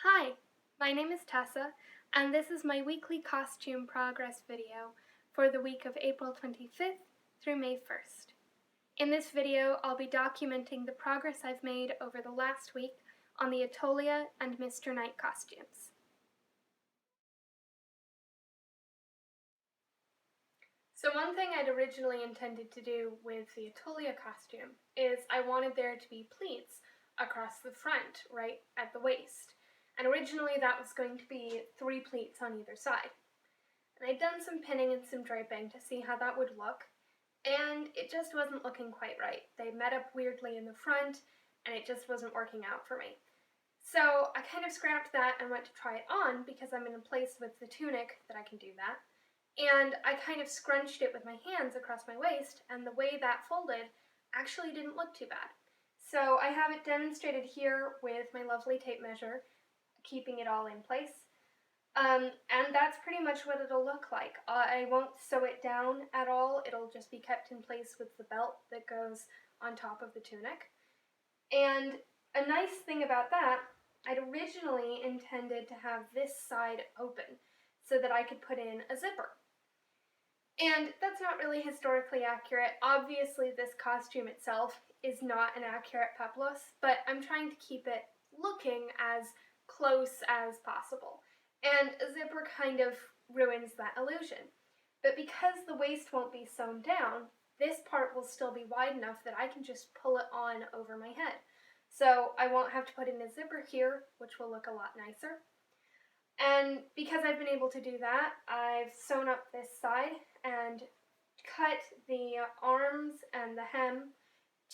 Hi, my name is Tessa, and this is my weekly costume progress video for the week of April 25th through May 1st. In this video, I'll be documenting the progress I've made over the last week on the Attolia and Mr. Knight costumes. So one thing I'd originally intended to do with the Attolia costume is I wanted there to be pleats across the front, right at the waist. And originally that was going to be 3 pleats on either side. And I'd done some pinning and some draping to see how that would look, and it just wasn't looking quite right. They met up weirdly in the front, and it just wasn't working out for me. So I kind of scrapped that and went to try it on because I'm in a place with the tunic that I can do that. And I kind of scrunched it with my hands across my waist, and the way that folded actually didn't look too bad. So I have it demonstrated here with my lovely tape measure, keeping it all in place. And that's pretty much what it'll look like. I won't sew it down at all. It'll just be kept in place with the belt that goes on top of the tunic. And a nice thing about that, I'd originally intended to have this side open so that I could put in a zipper. And that's not really historically accurate. Obviously, this costume itself is not an accurate peplos, but I'm trying to keep it looking as close as possible. And a zipper kind of ruins that illusion. But because the waist won't be sewn down, this part will still be wide enough that I can just pull it on over my head. So I won't have to put in a zipper here, which will look a lot nicer. And because I've been able to do that, I've sewn up this side and cut the arms and the hem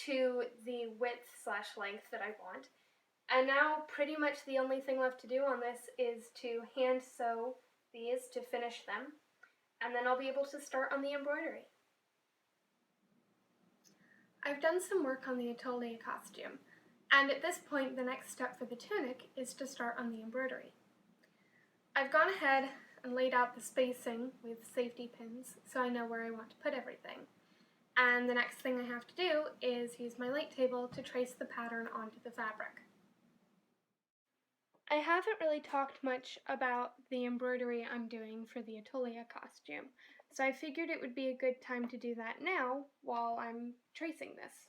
to the width/length that I want. And now pretty much the only thing left to do on this is to hand sew these to finish them, and then I'll be able to start on the embroidery. I've done some work on the Attolia costume, and at this point the next step for the tunic is to start on the embroidery. I've gone ahead and laid out the spacing with safety pins so I know where I want to put everything. And the next thing I have to do is use my light table to trace the pattern onto the fabric. I haven't really talked much about the embroidery I'm doing for the Attolia costume, so I figured it would be a good time to do that now while I'm tracing this.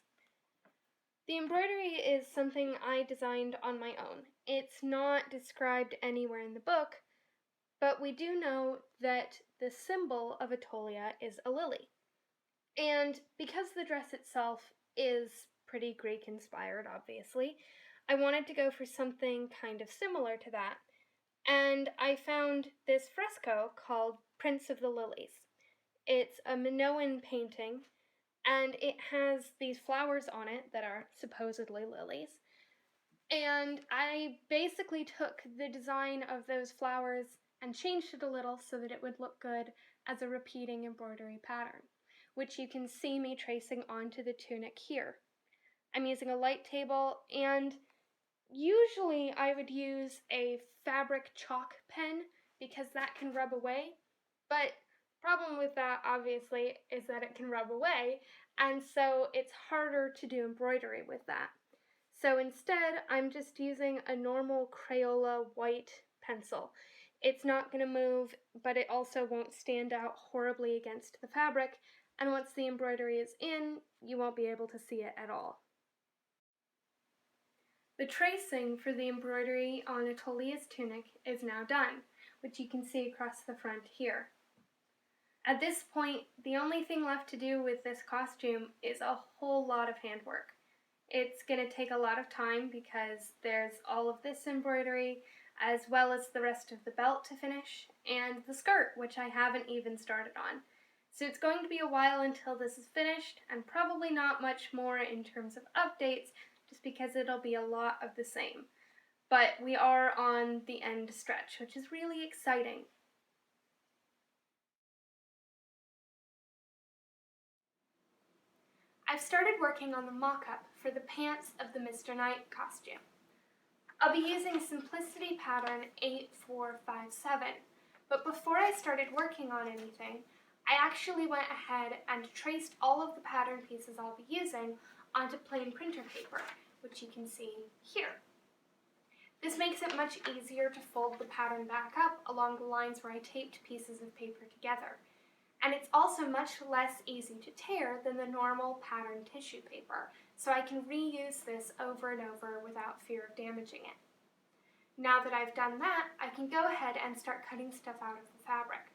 The embroidery is something I designed on my own. It's not described anywhere in the book, but we do know that the symbol of Attolia is a lily. And because the dress itself is pretty Greek-inspired, obviously, I wanted to go for something kind of similar to that, and I found this fresco called Prince of the Lilies. It's a Minoan painting, and it has these flowers on it that are supposedly lilies, and I basically took the design of those flowers and changed it a little so that it would look good as a repeating embroidery pattern, which you can see me tracing onto the tunic here. I'm using a light table, and usually I would use a fabric chalk pen because that can rub away, but problem with that obviously is that it can rub away, and so it's harder to do embroidery with that. So instead, I'm just using a normal Crayola white pencil. It's not going to move, but it also won't stand out horribly against the fabric, and once the embroidery is in, you won't be able to see it at all. The tracing for the embroidery on Attolia's tunic is now done, which you can see across the front here. At this point, the only thing left to do with this costume is a whole lot of handwork. It's going to take a lot of time because there's all of this embroidery, as well as the rest of the belt to finish, and the skirt, which I haven't even started on. So it's going to be a while until this is finished, and probably not much more in terms of updates, just because it'll be a lot of the same. But we are on the end stretch, which is really exciting. I've started working on the mock-up for the pants of the Mr. Knight costume. I'll be using Simplicity pattern 8457, but before I started working on anything, I actually went ahead and traced all of the pattern pieces I'll be using onto plain printer paper, which you can see here. This makes it much easier to fold the pattern back up along the lines where I taped pieces of paper together. And it's also much less easy to tear than the normal pattern tissue paper, so I can reuse this over and over without fear of damaging it. Now that I've done that, I can go ahead and start cutting stuff out of the fabric.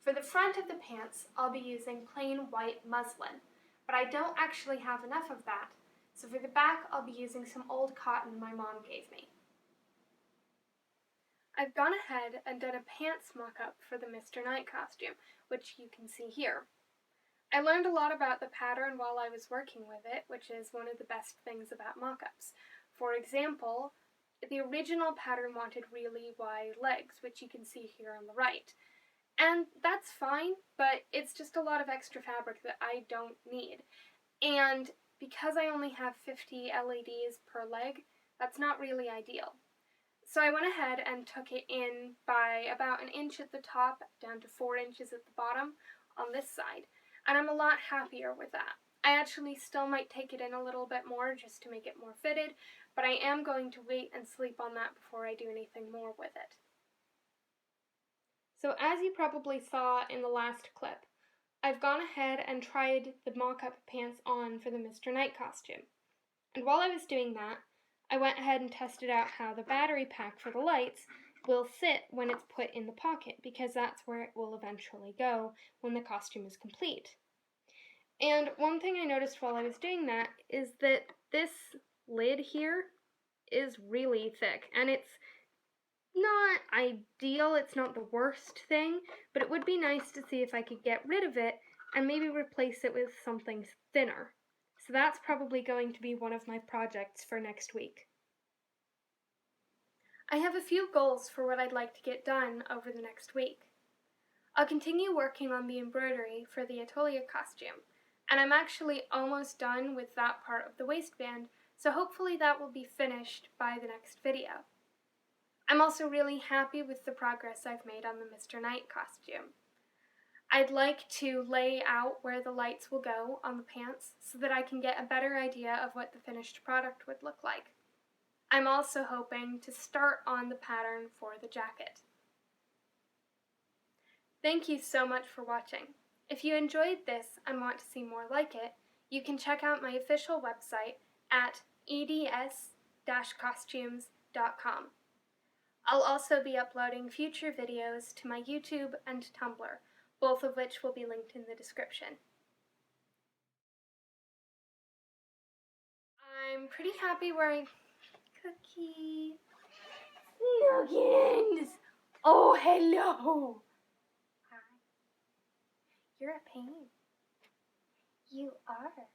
For the front of the pants, I'll be using plain white muslin, but I don't actually have enough of that, so for the back I'll be using some old cotton my mom gave me. I've gone ahead and done a pants mock-up for the Mr. Knight costume, which you can see here. I learned a lot about the pattern while I was working with it, which is one of the best things about mock-ups. For example, the original pattern wanted really wide legs, which you can see here on the right. And that's fine, but it's just a lot of extra fabric that I don't need. And because I only have 50 LEDs per leg, that's not really ideal. So I went ahead and took it in by about an inch at the top, down to 4 inches at the bottom on this side, and I'm a lot happier with that. I actually still might take it in a little bit more just to make it more fitted, but I am going to wait and sleep on that before I do anything more with it. So as you probably saw in the last clip, I've gone ahead and tried the mock-up pants on for the Mr. Knight costume. And while I was doing that, I went ahead and tested out how the battery pack for the lights will sit when it's put in the pocket, because that's where it will eventually go when the costume is complete. And one thing I noticed while I was doing that is that this lid here is really thick, and it's not ideal, it's not the worst thing, but it would be nice to see if I could get rid of it and maybe replace it with something thinner. So that's probably going to be one of my projects for next week. I have a few goals for what I'd like to get done over the next week. I'll continue working on the embroidery for the Attolia costume, and I'm actually almost done with that part of the waistband, so hopefully that will be finished by the next video. I'm also really happy with the progress I've made on the Mr. Knight costume. I'd like to lay out where the lights will go on the pants so that I can get a better idea of what the finished product would look like. I'm also hoping to start on the pattern for the jacket. Thank you so much for watching. If you enjoyed this and want to see more like it, you can check out my official website at eds-costumes.com. I'll also be uploading future videos to my YouTube and Tumblr, both of which will be linked in the description. I'm pretty happy wearing Cookie. Snuggins! Oh, hello! Hi. You're a pain. You are.